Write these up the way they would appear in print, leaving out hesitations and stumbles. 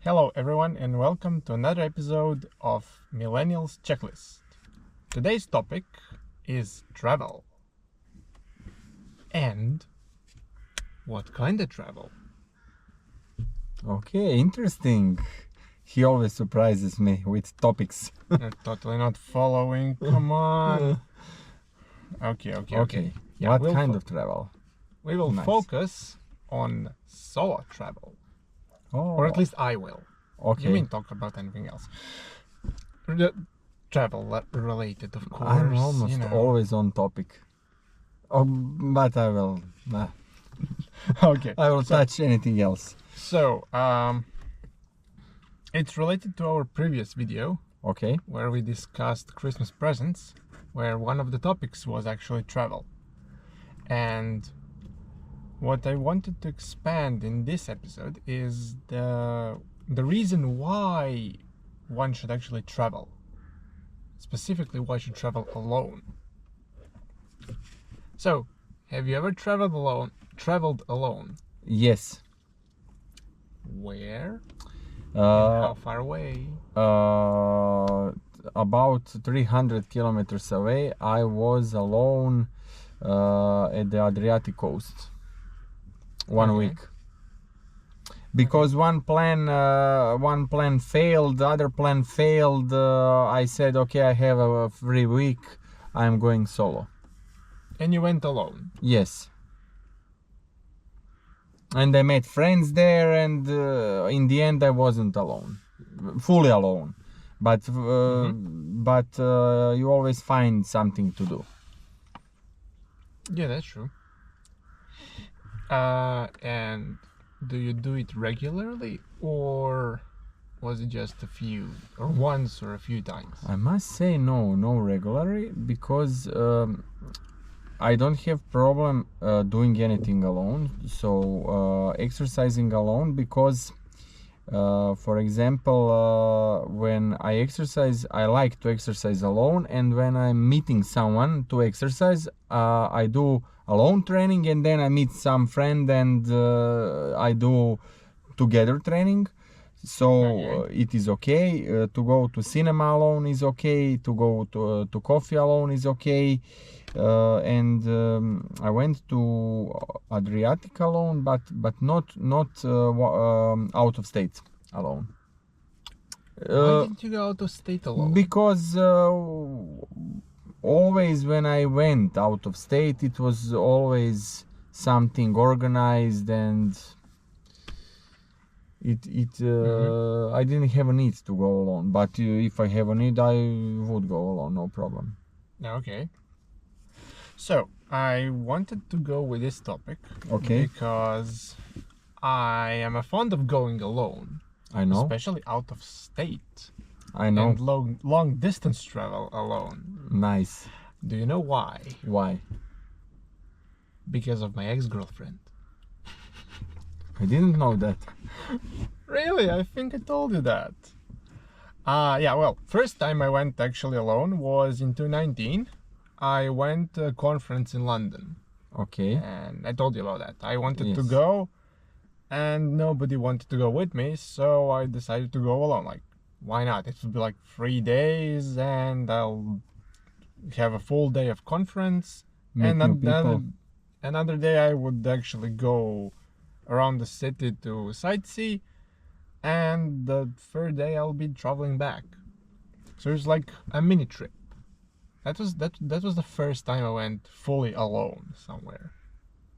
Hello everyone and welcome to another episode of Millenialz Checklist. Today's topic is travel. And what kind of travel? Okay, interesting. He always surprises me with topics. You're totally not following. Come on. Okay. Yeah, What kind of travel? We will Nice. focus on solo travel. Oh, Or at least I will. okay. You mean talk about anything else? Travel related, of course. I'm almost always on topic. Oh, but I will. Okay. I will touch anything else. So, it's related to our previous video Okay. where we discussed Christmas presents, where one of the topics was actually travel. And what I wanted to expand in this episode is the reason why one should actually travel. Specifically, why should travel alone. So, have you ever traveled alone? Yes. Where? And how far away? About 300 kilometers away, I was alone at the Adriatic coast. One Okay. week. Because one plan failed, the other plan failed. I said, okay, I have a free week. I'm going solo. And you went alone? Yes. And I made friends there, and in the end, I wasn't alone, fully alone. But you always find something to do. Yeah, that's true. And do you do it regularly, or was it just a few, or once or a few times? I must say no regularly, because I don't have problem doing anything alone. So exercising alone, because for example, when I exercise, I like to exercise alone, and when I'm meeting someone to exercise, I do alone training, and then I meet some friend and I do together training. So Okay. it is okay to go to cinema alone is okay, to go to coffee alone is okay. And I went to Adriatic alone, but not out of state alone. Why didn't you go out of state alone? Because always when I went out of state, it was always something organized, and I didn't have a need to go alone. But if I have a need, I would go alone, no problem. Okay. So, I wanted to go with this topic because I am fond of going alone. I know. Especially out of state. I know. And long distance travel alone. Nice. Do you know why? Why? Because of my ex-girlfriend. I didn't know that. Really? I think I told you that. Yeah, well, first time I went actually alone was in 2019. I went to a conference in London. Okay. And I told you about that. I wanted to Yes. go, and nobody wanted to go with me, so I decided to go alone. Like, why not? It would be like 3 days, and I'll have a full day of conference. Meet And new people. another day I would actually go around the city to sightsee, and the third day I'll be traveling back. So it's like a mini trip. That was the first time I went fully alone somewhere.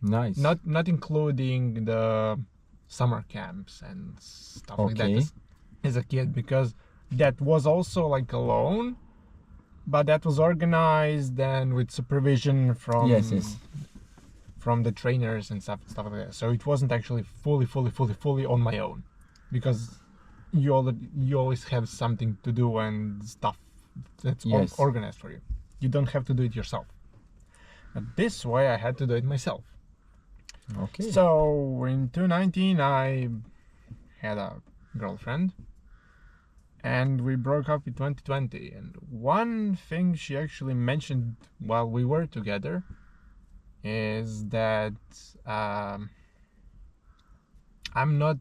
Nice. Not including the summer camps and stuff like that as a kid, because that was also like alone, but that was organized and with supervision from from the trainers and stuff like that. So it wasn't actually fully on my own, because you always have something to do and stuff that's organized for you. You don't have to do it yourself. But this way I had to do it myself. Okay. So in 2019 I had a girlfriend, and we broke up in 2020. And one thing she actually mentioned while we were together is that I'm not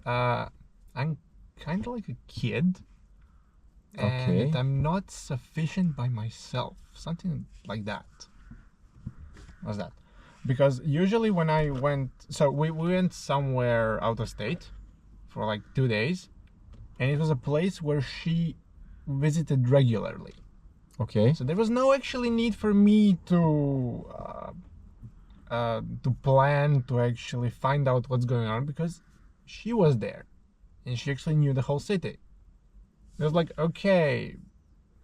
I'm kind of like a kid, and Okay. that I'm not sufficient by myself. Something like that. What's that? Because usually when I went, so we went somewhere out of state for like 2 days, and it was a place where she visited regularly. Okay. So there was no actually need for me to plan to actually find out what's going on, because she was there and she actually knew the whole city. It was like, okay,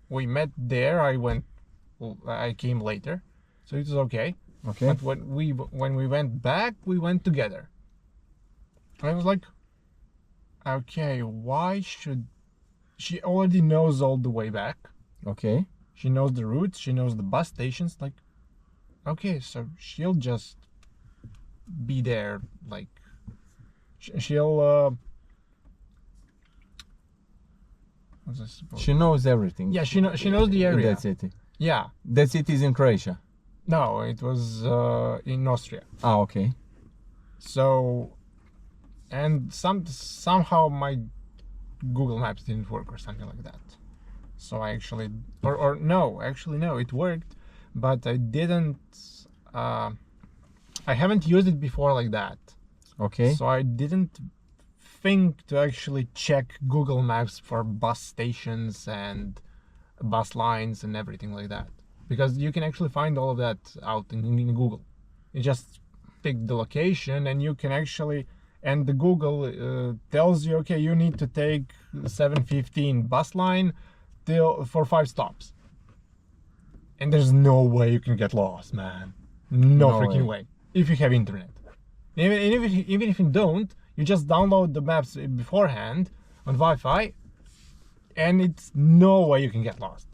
we met there. I came later, so it was okay. Okay. But when we went back, we went together. And I was like, okay, why should she already knows all the way back? Okay. She knows the routes. She knows the bus stations. Like, okay, so she'll just be there. Like, she'll. What's I supposed? She knows everything. Yeah, she knows the In area. that city. Yeah. That city is in Croatia. No, it was in Austria. Ah, okay. So, and somehow my Google Maps didn't work or something like that. So I actually, or no, actually no, it worked, but I didn't. I haven't used it before like that. Okay. So I didn't think to actually check Google Maps for bus stations and bus lines and everything like that, because you can actually find all of that out in Google. You just pick the location and you can actually, and the Google tells you, okay, you need to take 715 bus line for 5 stops, and there's no way you can get lost, man. No freaking way. If you have internet, even if you don't, you just download the maps beforehand on Wi-Fi, and it's no way you can get lost.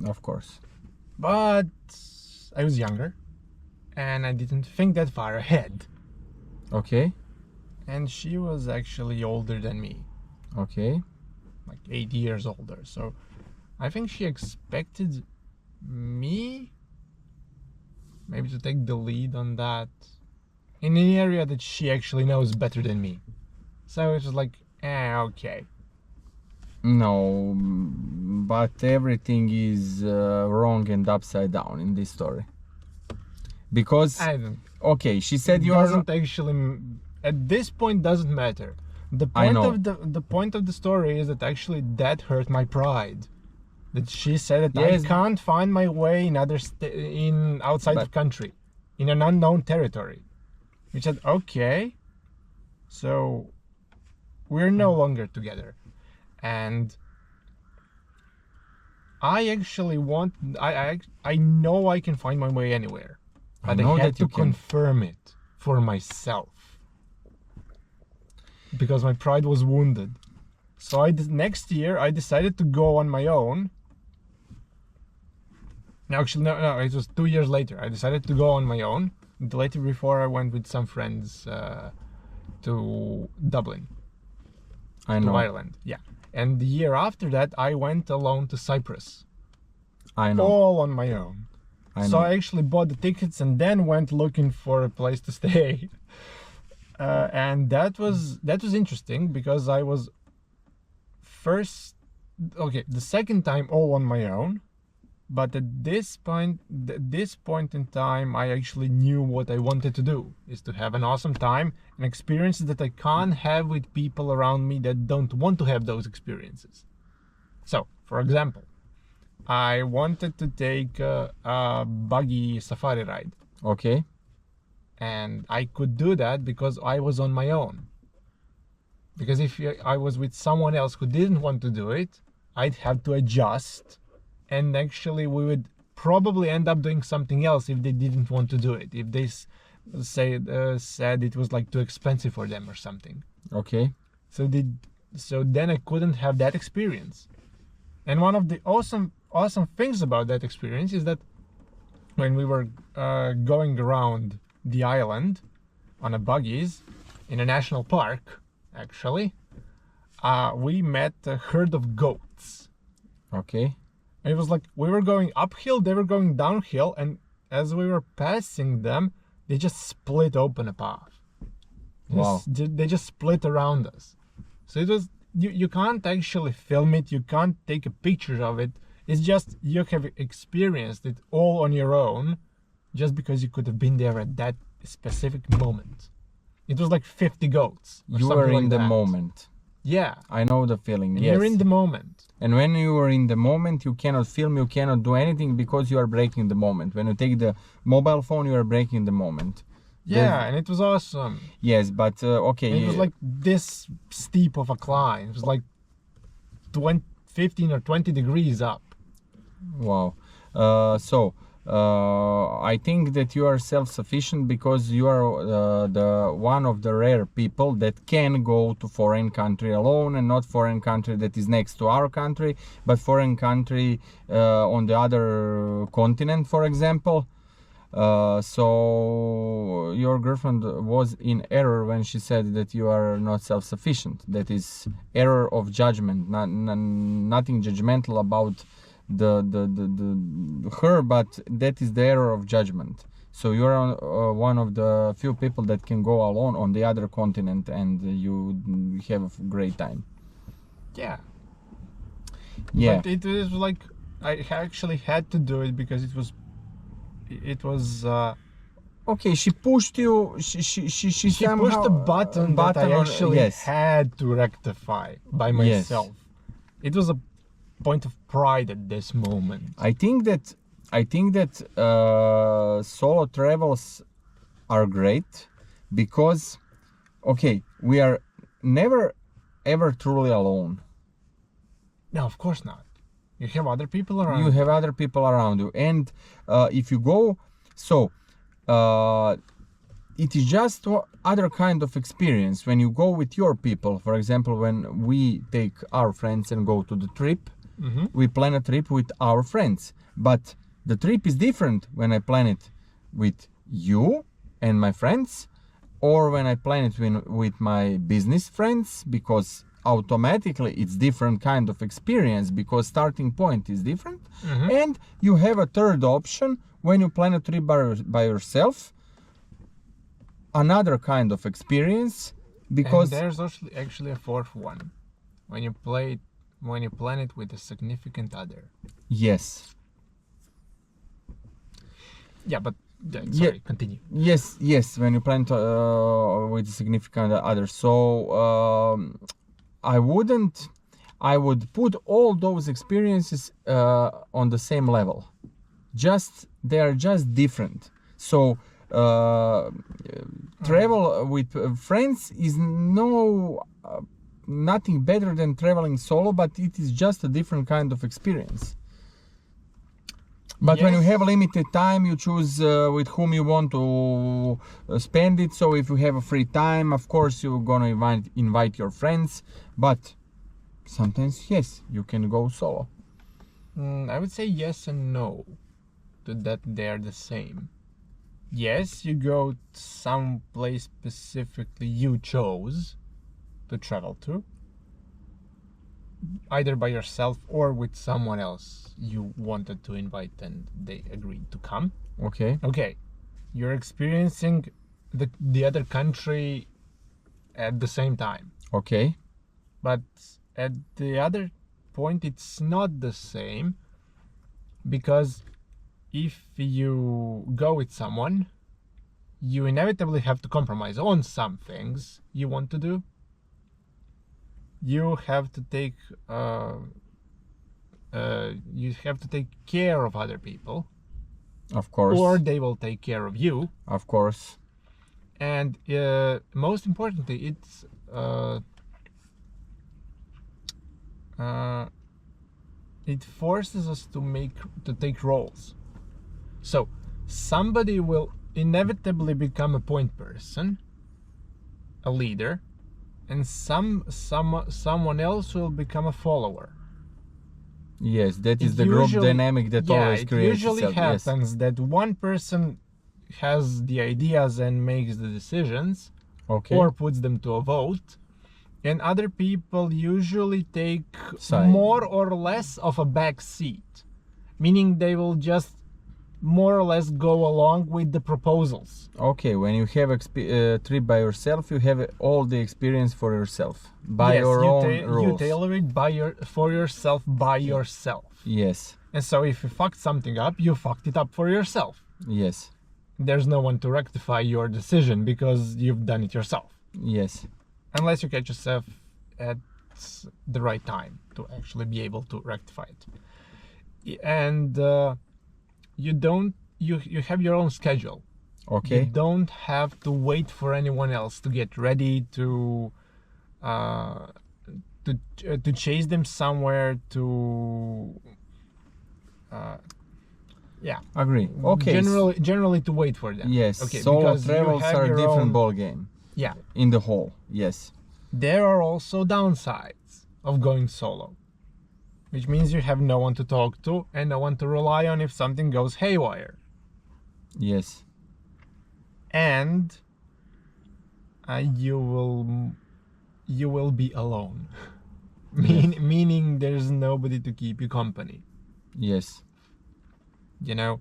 Of course. But I was younger, and I didn't think that far ahead. Okay. And she was actually older than me, Okay. like 8 years older. So I think she expected me maybe to take the lead on that in an area that she actually knows better than me. So it was like, okay. No, but everything is wrong and upside down in this story. Because I don't. okay, she said you Doesn't actually at this point doesn't matter. The I point know. of the point of the story is that actually that hurt my pride. That she said that Yes. I can't find my way in outside But- of country, in an unknown territory. We said, okay, so we're no longer together, and I actually want. I know I can find my way anywhere, I but I know had that to you can. confirm it for myself because my pride was wounded. So next year I decided to go on my own. No, actually, no. It was 2 years later. I decided to go on my own. Later, before I went with some friends to Dublin, I to know. Ireland. Yeah. And the year after that, I went alone to Cyprus, I know. all on my own. I So know. I actually bought the tickets and then went looking for a place to stay. And that was interesting because I was the second time all on my own. But at this point in time, I actually knew what I wanted to do, is to have an awesome time and experiences that I can't have with people around me that don't want to have those experiences. So, for example, I wanted to take a buggy safari ride, Okay. and I could do that because I was on my own. Because if I was with someone else who didn't want to do it, I'd have to adjust. And actually, we would probably end up doing something else if they didn't want to do it. If they said it was like too expensive for them or something. Okay. So then I couldn't have that experience. And one of the awesome things about that experience is that when we were going around the island on a buggies in a national park, actually, we met a herd of goats. Okay. It was like we were going uphill, they were going downhill, and as we were passing them, they just split open a path. Wow. They just split around us. So it was, you can't actually film it, you can't take a picture of it. It's just you have experienced it all on your own, just because you could have been there at that specific moment. It was like 50 goats. You were in like the that. moment. Yeah. I know the feeling. And yes. you're in the moment. And when you are in the moment, you cannot film, you cannot do anything because you are breaking the moment. When you take the mobile phone, you are breaking the moment. Yeah, and it was awesome. Yes, but okay. And it was like this steep of a climb. It was like 15 or 20 degrees up. Wow. I think that you are self-sufficient because you are the one of the rare people that can go to foreign country alone, and not foreign country that is next to our country, but foreign country on the other continent, for example. So your girlfriend was in error when she said that you are not self-sufficient. That is error of judgment, nothing judgmental about the her, but that is the error of judgment. So you're one of the few people that can go alone on the other continent, and you have a great time. Yeah. Yeah. But it was like I actually had to do it because it was okay, she pushed you. She somehow pushed a button that I actually had to rectify by myself. Yes. It was a point of pride at this moment. I think that solo travels are great because, okay, we are never ever truly alone. No, of course not. You have other people around. You have other people around you, and if you go, it is just other kind of experience when you go with your people. For example, when we take our friends and go to the trip, we plan a trip with our friends, but the trip is different when I plan it with you and my friends, or when I plan it with my business friends, because automatically it's different kind of experience because starting point is different. And you have a third option when you plan a trip by yourself, another kind of experience, because and there's actually a fourth one when you plan it with a significant other. Yes. Yeah, but sorry, continue. Yes, when you plan with a significant other. So I would put all those experiences on the same level. They are just different. So travel with friends is nothing better than traveling solo, but it is just a different kind of experience. But when you have limited time, you choose with whom you want to spend it. So if you have a free time, of course you're gonna invite your friends, but sometimes yes, you can go solo. I would say yes and no to that. They're the same. Yes, you go some place specifically you chose to travel to, either by yourself or with someone else you wanted to invite and they agreed to come. Okay, you're experiencing the other country at the same time. Okay, but at the other point it's not the same, because if you go with someone, you inevitably have to compromise on some things you want to do. You have to take care of other people, of course, or they will take care of you, of course. And most importantly, it forces us to take roles. So somebody will inevitably become a point person, a leader, and someone else will become a follower. Yes, that is the group dynamic that always creates itself. It usually happens that one person has the ideas and makes the decisions, or puts them to a vote, and other people usually take more or less of a back seat, meaning they will just more or less go along with the proposals. Okay, when you have trip by yourself, you have all the experience for yourself by Yes, your own rules. you tailor it for yourself by yourself. Yes. And so if you fucked something up, you fucked it up for yourself. Yes. There's no one to rectify your decision because you've done it yourself. Yes. Unless you catch yourself at the right time to actually be able to rectify it. And you have your own schedule. Okay. You don't have to wait for anyone else to get ready to chase them somewhere to yeah. Agree. Okay. Generally to wait for them. Yes. Okay. Solo because travels are a different ball game. Yeah. In the whole. Yes. There are also downsides of going solo, which means you have no one to talk to and no one to rely on if something goes haywire. Yes. And you will be alone. Meaning there's nobody to keep you company. Yes. You know,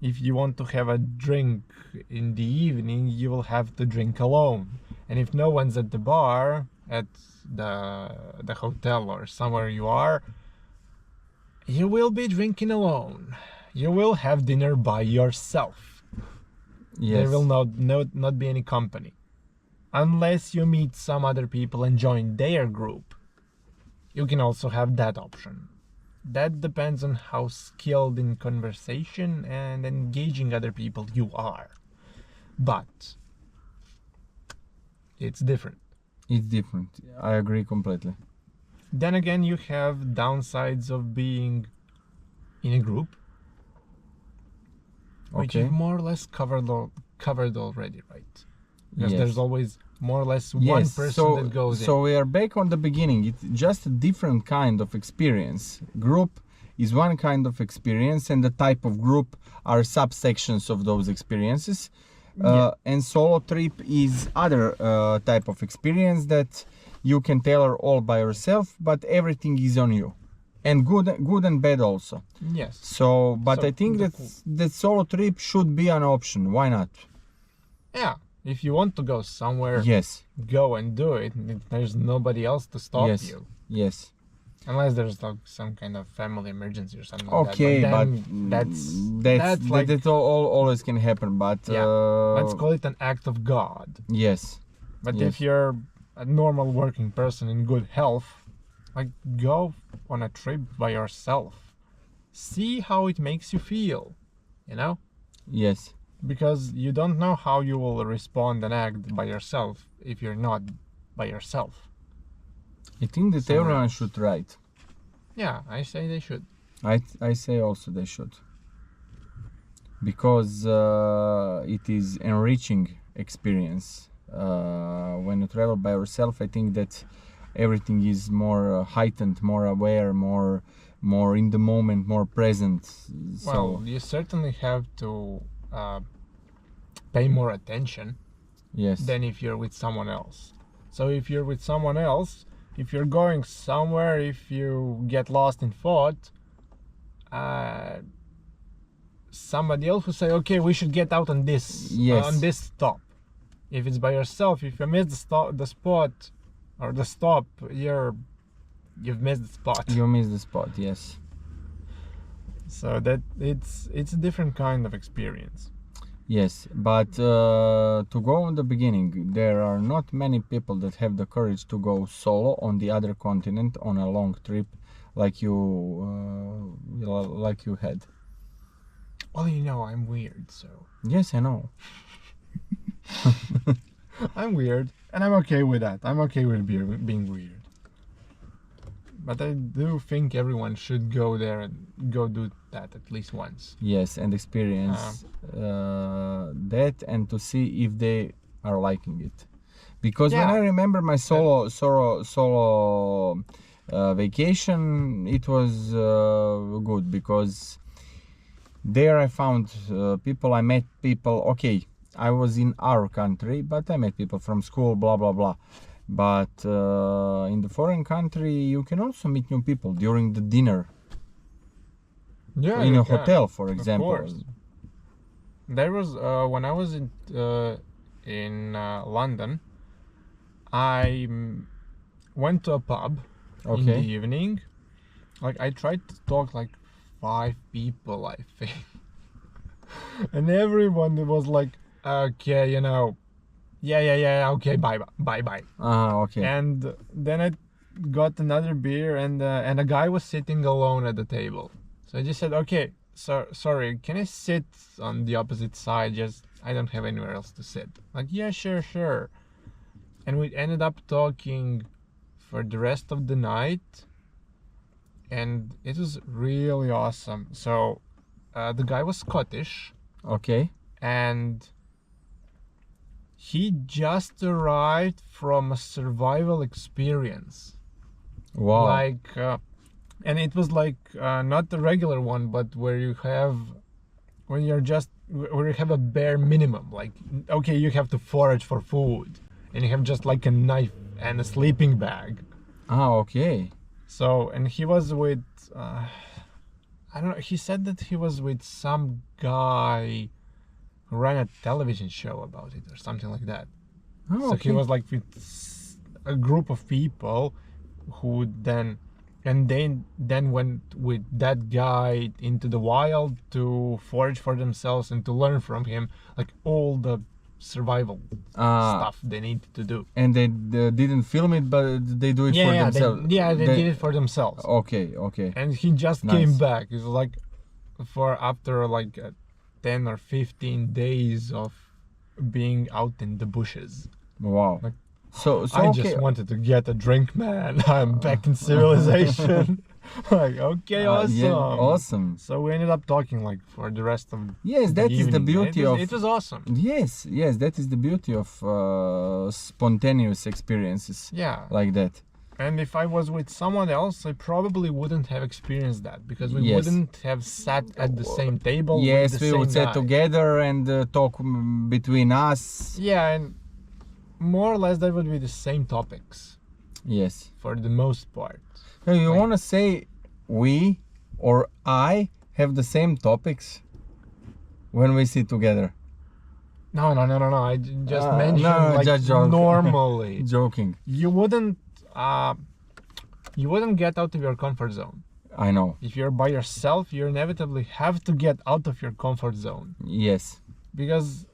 if you want to have a drink in the evening, you will have to drink alone. And if no one's at the bar, at the hotel or somewhere you are, you will be drinking alone. You will have dinner by yourself. Yes. There will not be any company. Unless you meet some other people and join their group. You can also have that option. That depends on how skilled in conversation and engaging other people you are. But it's different. It's different. I agree completely. Then again, you have downsides of being in a group, which you've more or less covered already, right? Because Yes. there's always more or less one person that goes in. So we are back on the beginning. It's just a different kind of experience. Group is one kind of experience, and the type of group are subsections of those experiences. And solo trip is other type of experience that you can tailor all by yourself, but everything is on you, and good and bad also. Yes. So, but So I think that solo trip should be an option. Why not? Yeah. If you want to go somewhere, Yes. go and do it. There's nobody else to stop Yes. you. Yes. Unless there's like some kind of family emergency or something Okay, like that. but That's like, that always can happen. But yeah, let's call it an act of God. yes. But Yes. if you're a normal working person in good health, like go on a trip by yourself. See how it makes you feel, you know? Yes. Because you don't know how you will respond and act by yourself if you're not by yourself. I think that Somewhere everyone else. should try it. Yeah, I say they should. I say also they should, because it is enriching experience. When you travel by yourself, I think that everything is more heightened, more aware, more in the moment, more present. Well, you certainly have to pay more attention yes. than if you're with someone else. So if you're with someone else, if you're going somewhere, if you get lost in thought, somebody else will say, okay, we should get out on this, Yes. on this stop. If it's by yourself, if you miss the spot or the stop, you've missed the spot. You miss the spot. Yes. So that it's a different kind of experience. Yes, but to go on the beginning, there are not many people that have the courage to go solo on the other continent on a long trip like you had. Well, you know, I'm weird, so Yes, I know. I'm weird, and I'm okay with that. I'm okay with being weird. But I do think everyone should go there and go do that at least once. Yes, and experience that, and to see if they are liking it. Because when I remember my solo vacation, it was good, because there I found people, I met people. Okay, I was in our country, but I met people from school, blah blah blah. But in the foreign country, you can also meet new people during the dinner. Yeah, In you a can. hotel, for Of example. course. There was when I was in London, I went to a pub in the evening. Like I tried to talk like 5 people, I think, and everyone was like, "Okay, you know, yeah, okay, bye. Okay. And then I got another beer, and a guy was sitting alone at the table. So I just said, "Okay, so sorry, can I sit on the opposite side? Just I don't have anywhere else to sit." Like, yeah, sure. And we ended up talking for the rest of the night, and it was really awesome. So the guy was Scottish, Okay. and he just arrived from a survival experience. Wow. Like and it was like not the regular one, but where you have a bare minimum. Like, okay, you have to forage for food, and you have just like a knife and a sleeping bag. Okay. So, and he was with I don't know, he said that he was with some guy who ran a television show about it or something like that. So Okay. he was like with a group of people who then went with that guy into the wild to forage for themselves and to learn from him like all the survival stuff they need to do. And they didn't film it, but they do it for themselves. They did it for themselves. Okay. And he just came back. It was like after like 10 or 15 days of being out in the bushes. Wow. Like, So I okay. just wanted to get a drink, man. I'm back in civilization. Like, okay, awesome. Yeah, awesome. So we ended up talking like for the rest of Yes, the that is the evening. beauty of. It was awesome. Yes, that is the beauty of spontaneous experiences Yeah. like that. And if I was with someone else, I probably wouldn't have experienced that because we Yes. wouldn't have sat at the same table. Yes, with the we same would sit guy. together and talk between us. Yeah, and more or less that would be the same topics Yes. for the most part. So you Like- want to say we or I have the same topics when we sit together? No. I just No, mentioned like just joke. normally. Joking. You wouldn't get out of your comfort zone. I know. If you're by yourself, you inevitably have to get out of your comfort zone. Yes. Because,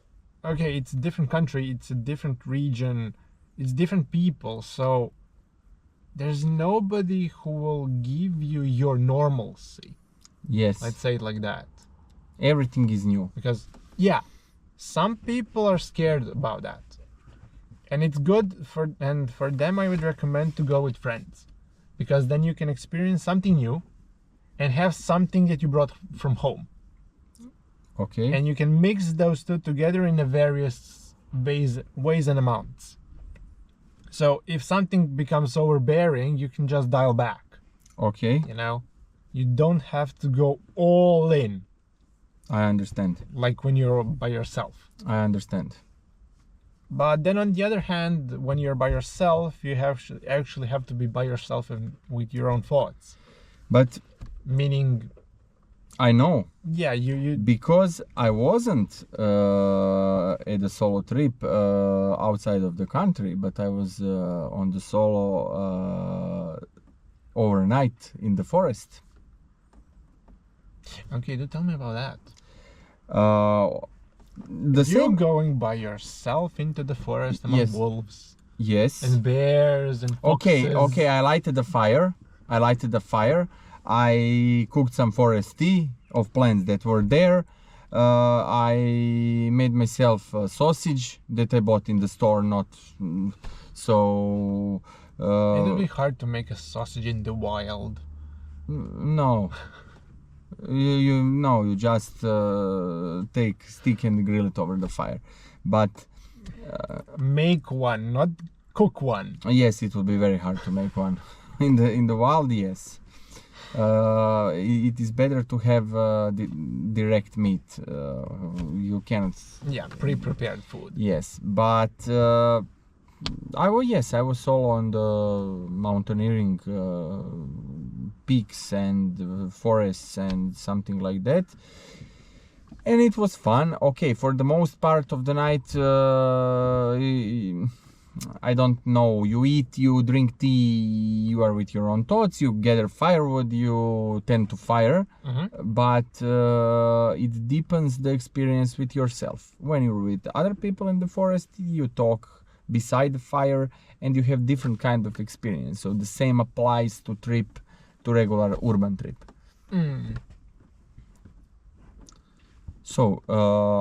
okay, it's a different country, it's a different region, it's different people, so there's nobody who will give you your normalcy. Yes. Let's say it like that. Everything is new. Because, yeah, some people are scared about that. And it's good for them I would recommend to go with friends. Because then you can experience something new and have something that you brought from home. Okay. And you can mix those two together in a various ways and amounts. So if something becomes overbearing, you can just dial back. Okay. You know, you don't have to go all in I understand. like when you're by yourself. I understand. But then on the other hand, when you're by yourself, you actually have to be by yourself and with your own thoughts. But Meaning, I know yeah, you because I wasn't at a solo trip outside of the country, but I was on the solo overnight in the forest. okay, do tell me about that. The You're same. going by yourself into the forest among Yes. wolves Yes. and bears and foxes. Okay. I lighted the fire. I cooked some forest tea of plants that were there. I made myself a sausage that I bought in the store. Not so. It would be hard to make a sausage in the wild. No. You just take stick and grill it over the fire. But Make one, not cook one. yes, it will be very hard to make one in the wild. Yes, it is better to have direct meat. You cannot. Yeah, pre-prepared food. Yes, but I was solo on the mountaineering peaks and forests and something like that. And it was fun. Okay, for the most part of the night, I don't know, you eat, you drink tea, you are with your own thoughts, you gather firewood, you tend to fire, but it deepens the experience with yourself. When you're with other people in the forest, you talk beside the fire and you have different kind of experience. So the same applies to regular urban trip. So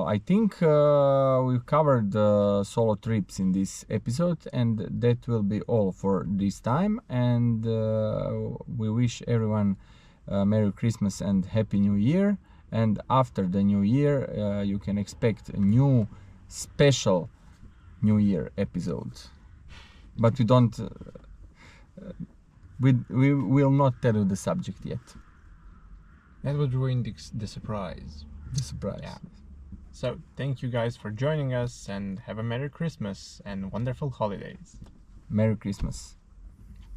I think we've covered solo trips in this episode, and that will be all for this time. And we wish everyone Merry Christmas and Happy New Year. And after the New Year, you can expect a new special New Year episode. But we don't. We will not tell you the subject yet. That would ruin the surprise. The surprise. Yeah. So thank you guys for joining us, and have a Merry Christmas and wonderful holidays. Merry Christmas.